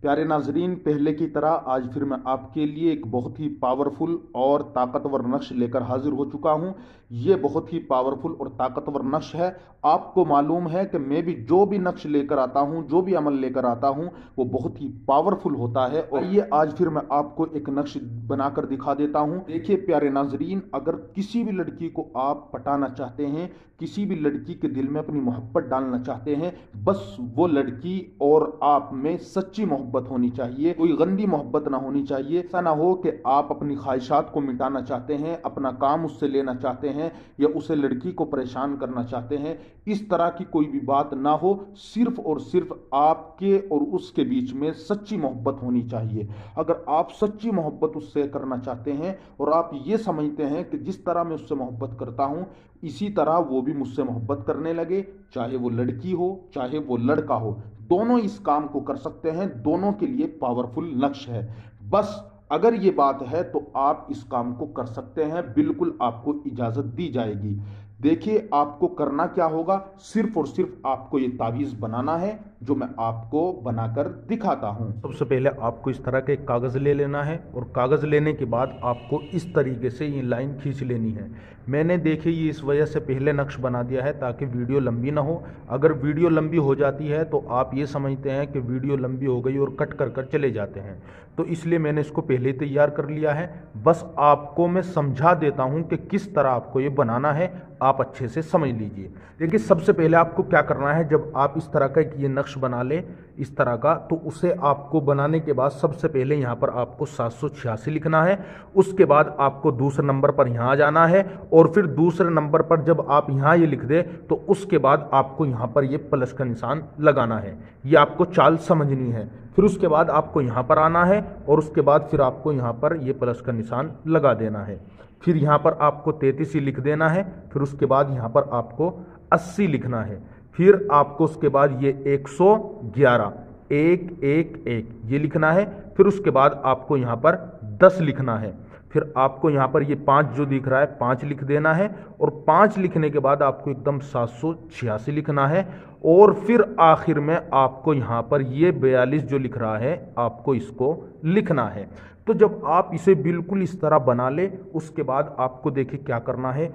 प्यारे नाजरीन, पहले की तरह आज फिर मैं आपके लिए एक बहुत ही पावरफुल और ताकतवर नक्श लेकर हाजिर हो चुका हूं। ये बहुत ही पावरफुल और ताकतवर नक्श है। आपको मालूम है कि मैं भी जो भी नक्श लेकर आता हूं, जो भी अमल लेकर आता हूं, वो बहुत ही पावरफुल होता है। और ये आज फिर मैं आपको एक नक्श बनाकर दिखा देता हूं। देखिए प्यारे नाजरीन, अगर किसी भी लड़की को आप पटाना चाहते हैं, किसी भी लड़की के दिल में अपनी मोहब्बत डालना चाहते हैं, बस वो लड़की और आप में सच्ची मोहब्बत होनी चाहिए, कोई गंदी मोहब्बत ना होनी चाहिए। ऐसा ना हो कि आप अपनी ख्वाहिशात को मिटाना चाहते हैं, अपना काम उससे लेना चाहते हैं या उसे लड़की को परेशान करना चाहते हैं। इस तरह की कोई भी बात ना हो, सिर्फ और सिर्फ आपके और उसके बीच में सच्ची मोहब्बत होनी चाहिए। अगर आप सच्ची मोहब्बत उससे करना चाहते हैं और आप ये समझते हैं कि जिस तरह मैं उससे मोहब्बत करता हूं इसी तरह वो भी मुझसे मोहब्बत करने लगे, चाहे वो लड़की हो चाहे वो लड़का हो, दोनों इस काम को कर सकते हैं। दोनों के लिए पावरफुल नक्श है। बस अगर ये बात है तो आप इस काम को कर सकते हैं, बिल्कुल आपको इजाजत दी जाएगी। देखिए आपको करना क्या होगा, सिर्फ और सिर्फ आपको ये तावीज़ बनाना है जो मैं आपको बनाकर दिखाता हूं। सबसे पहले आपको इस तरह का एक कागज़ ले लेना है और कागज़ लेने के बाद आपको इस तरीके से ये लाइन खींच लेनी है। मैंने देखिए ये इस वजह से पहले नक्श बना दिया है ताकि वीडियो लंबी ना हो। अगर वीडियो लंबी हो जाती है तो आप ये समझते हैं कि वीडियो लंबी हो गई और कट कर कर चले जाते हैं, तो इसलिए मैंने इसको पहले ही तैयार कर लिया है। बस आपको मैं समझा देता हूँ कि किस तरह आपको ये बनाना है, आप अच्छे से समझ लीजिए। देखिए सबसे पहले आपको क्या करना है, जब आप इस तरह का ये नक्श बना ले इस तरह का, तो उसे आपको बनाने के बाद सबसे पहले यहाँ पर आपको 786 लिखना है। उसके बाद आपको दूसरे नंबर पर यहाँ जाना है और फिर दूसरे नंबर पर जब आप यहाँ ये लिख दे तो उसके बाद आपको यहाँ पर ये प्लस का निशान लगाना है। ये आपको चाल समझनी है। फिर उसके बाद आपको यहाँ पर आना है और उसके बाद फिर आपको यहाँ पर ये प्लस का निशान लगा देना है। फिर यहाँ पर आपको 33 ही लिख देना है। फिर उसके बाद यहाँ पर आपको 80 लिखना है। फिर आपको उसके बाद ये 111 111 ये लिखना है। फिर उसके बाद आपको यहाँ पर 10 लिखना है। फिर आपको यहाँ पर ये 5 जो दिख रहा है 5 लिख देना है और 5 लिखने के बाद आपको एकदम 786 लिखना है। और फिर आखिर में आपको यहाँ पर ये 42 जो लिख रहा है आपको इसको लिखना है। तो जब आप इसे बिल्कुल इस तरह बना ले उसके बाद आपको देखिए क्या करना है,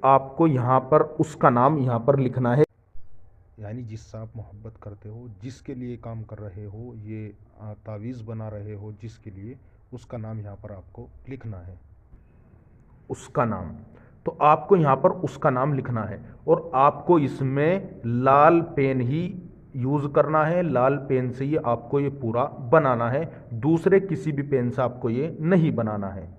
आपको यहाँ पर उसका नाम यहाँ पर लिखना है, यानी जिससे आप मोहब्बत करते हो, जिसके लिए काम कर रहे हो, ये तावीज़ बना रहे हो जिसके लिए, उसका नाम यहाँ पर आपको लिखना है, उसका नाम। तो आपको यहाँ पर उसका नाम लिखना है और आपको इसमें लाल पेन ही यूज़ करना है। लाल पेन से ही आपको ये पूरा बनाना है, दूसरे किसी भी पेन से आपको ये नहीं बनाना है।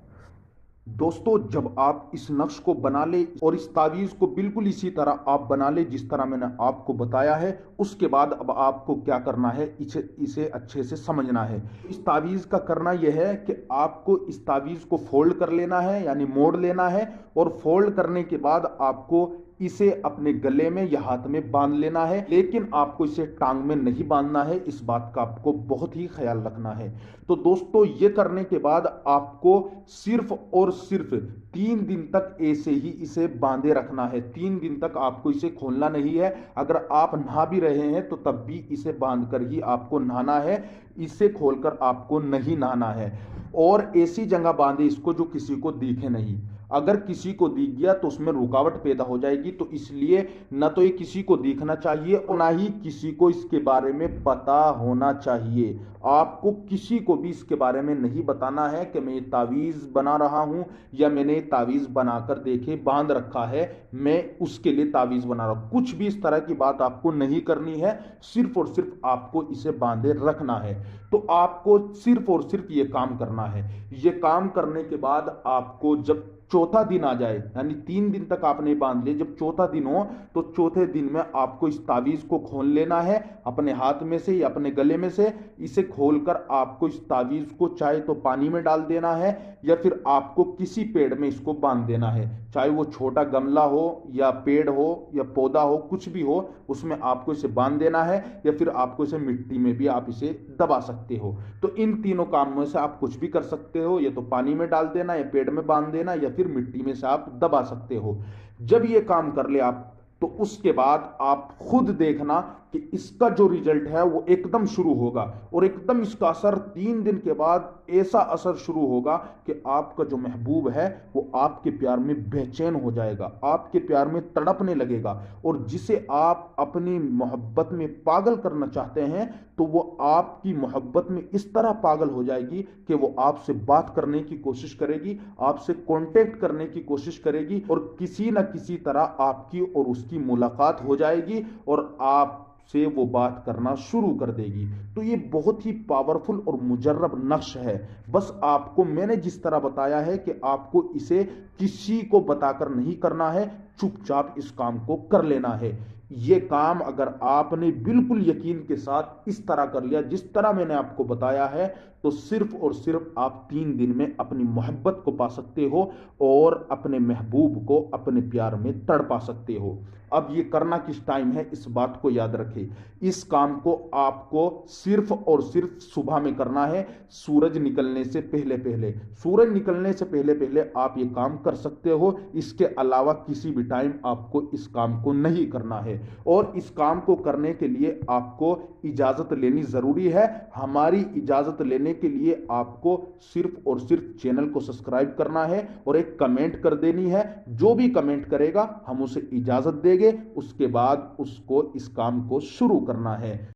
दोस्तों जब आप इस नक्श को बना ले और इस तावीज़ को बिल्कुल इसी तरह आप बना ले जिस तरह मैंने आपको बताया है, उसके बाद अब आपको क्या करना है, इसे अच्छे से समझना है। इस तावीज़ का करना यह है कि आपको इस तावीज़ को फोल्ड कर लेना है, यानी मोड़ लेना है। और फोल्ड करने के बाद आपको इसे अपने गले में या हाथ में बांध लेना है, लेकिन आपको इसे टांग में नहीं बांधना है। इस बात का आपको बहुत ही ख्याल रखना है। तो दोस्तों ये करने के बाद आपको सिर्फ और सिर्फ 3 दिन तक ऐसे ही इसे बांधे रखना है। 3 दिन तक आपको इसे खोलना नहीं है। अगर आप नहा भी रहे हैं तो तब भी इसे बांध कर ही आपको नहाना है, इसे खोलकर आपको नहीं नहाना है। और ऐसी जगह बांधे इसको जो किसी को दिखे नहीं। अगर किसी को दिख गया तो उसमें रुकावट पैदा हो जाएगी, तो इसलिए न तो ये किसी को दिखना चाहिए और ना ही किसी को इसके बारे में पता होना चाहिए। आपको किसी को भी इसके बारे में नहीं बताना है कि मैं ये तावीज़ बना रहा हूं या मैंने तावीज़ बनाकर देखे बांध रखा है, मैं उसके लिए तावीज़ बना रहा हूं। कुछ भी इस तरह की बात आपको नहीं करनी है, सिर्फ और सिर्फ आपको इसे बांधे रखना है। तो आपको सिर्फ और सिर्फ ये काम करना है। ये काम करने के बाद आपको जब चौथा दिन आ जाए, यानी 3 दिन तक आपने बांध लिए, जब चौथा दिन हो तो चौथे दिन में आपको इस तावीज को खोल लेना है अपने हाथ में से या अपने गले में से। इसे खोलकर आपको इस तावीज को चाहे तो पानी में डाल देना है या फिर आपको किसी पेड़ में इसको बांध देना है, चाहे वो छोटा गमला हो या पेड़ हो या पौधा हो, कुछ भी हो, उसमें आपको इसे बांध देना है या फिर आपको इसे मिट्टी में भी आप इसे दबा सकते हो। तो इन तीनों कामों में से आप कुछ भी कर सकते हो, या तो पानी में डाल देना या पेड़ में बांध देना या फिर मिट्टी में से आप दबा सकते हो। जब ये काम कर ले आप तो उसके बाद आप खुद देखना कि इसका जो रिजल्ट है वो एकदम शुरू होगा और एकदम इसका असर 3 दिन के बाद ऐसा असर शुरू होगा कि आपका जो महबूब है वो आपके प्यार में बेचैन हो जाएगा, आपके प्यार में तड़पने लगेगा और जिसे आप अपनी मोहब्बत में पागल करना चाहते हैं तो वो आपकी मोहब्बत में इस तरह पागल हो जाएगी कि वो आपसे बात करने की कोशिश करेगी, आपसे कांटेक्ट करने की कोशिश करेगी और किसी न किसी तरह आपकी और उसकी मुलाकात हो जाएगी और आप से वो बात करना शुरू कर देगी। तो ये बहुत ही पावरफुल और मुजर्रब नक्श है। बस आपको मैंने जिस तरह बताया है कि आपको इसे किसी को बताकर नहीं करना है, चुपचाप इस काम को कर लेना है। ये काम अगर आपने बिल्कुल यकीन के साथ इस तरह कर लिया जिस तरह मैंने आपको बताया है तो सिर्फ और सिर्फ आप 3 दिन में अपनी मोहब्बत को पा सकते हो और अपने महबूब को अपने प्यार में तड़पा सकते हो। अब ये करना किस टाइम है इस बात को याद रखें। इस काम को आपको सिर्फ और सिर्फ सुबह में करना है, सूरज निकलने से पहले पहले। सूरज निकलने से पहले पहले आप ये काम कर सकते हो, इसके अलावा किसी भी टाइम आपको इस काम को नहीं करना है। और इस काम को करने के लिए आपको इजाजत लेनी जरूरी है। हमारी इजाजत लेने के लिए आपको सिर्फ और सिर्फ चैनल को सब्सक्राइब करना है और एक कमेंट कर देनी है। जो भी कमेंट करेगा हम उसे इजाजत देंगे, उसके बाद उसको इस काम को शुरू करना है।